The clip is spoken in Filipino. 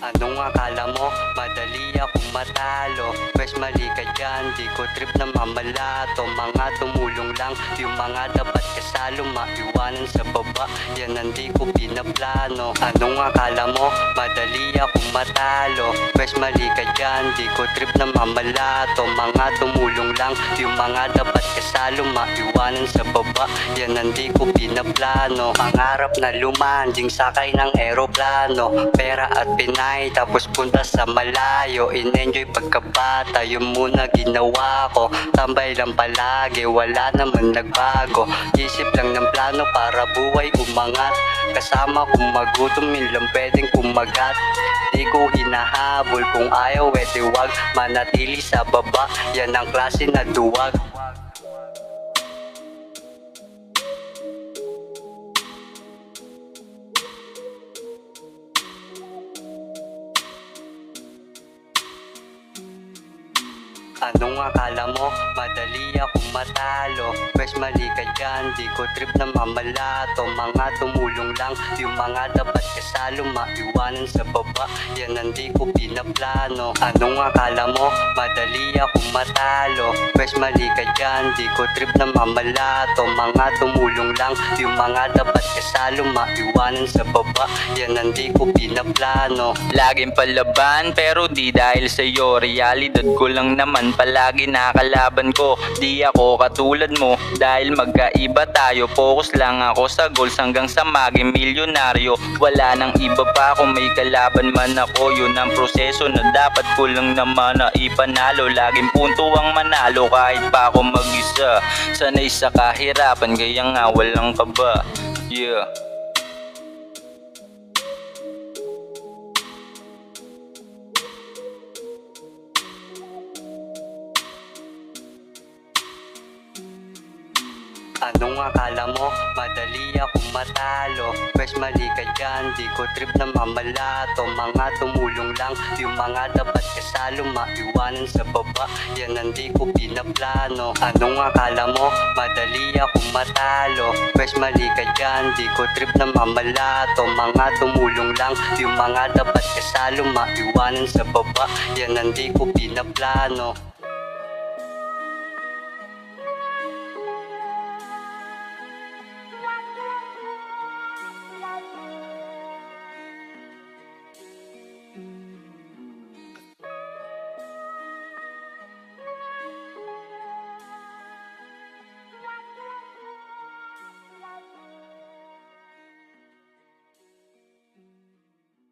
Anong akala mo? Madali akong matalo. Pwes mali ka dyan, di ko trip na mamalato. Mga tumulong lang, yung mga dapat kasalo maiwanan sa baba, yan ang di ko pinaplano. Anong akala mo? Madali akong matalo. Pwes mali ka dyan, di ko trip na mamalato. Mga tumulong lang, yung mga dapat kasalo maiwanan sa baba, yan ang di ko pinaplano. Pangarap na lumanding sakay ng eroplano, pera at Pinay tapos punta sa malayo. In-enjoy pagkabata, yun muna ginawa ko. Tambay lang palagi, wala naman nagbago. Isip lang ng plano para buhay umangat. Kasama kong magutom, yun lang pwedeng kumagat. Di ko hinahabol, kung ayaw wag manatili sa baba, yan ang klase na duwag. Anong akala mo? Madali akong matalo. Pwes mali ka dyan, di ko trip na mamalato. Mga tumulong lang, yung mga dapat kasalo maiwanan sa baba, yan ang di ko pinaplano. Anong akala mo? Madali akong matalo. Pwes mali ka dyan, di ko trip na mamalato. Mga tumulong lang, yung mga dapat kasalo maiwanan sa baba, yan ang di ko pinaplano. Laging palaban pero di dahil sa'yo, realidad ko lang naman palagi nakalaban ko. Di ako katulad mo dahil magkaiba tayo. Focus lang ako sa goals hanggang sa maging milyonaryo. Wala nang iba pa kung may kalaban man ako. Yun ang proseso na dapat ko lang naman na ipanalo. Laging punto ang manalo kahit pa ako mag-isa. Sanay sa kahirapan kaya nga walang kaba. Yeah. Anong akala mo? Madali akong matalo. Pwes mali ka dyan, di ko trip na mamalato. Mga tumulong lang, yung mga dapat kasalo maiwanan sa baba, yan ang di ko pinaplano. Anong akala mo? Madali akong matalo. Pwes mali ka dyan, di ko trip na mamalato. Mga tumulong lang, yung mga dapat kasalo maiwanan sa baba, yan ang di ko pinaplano.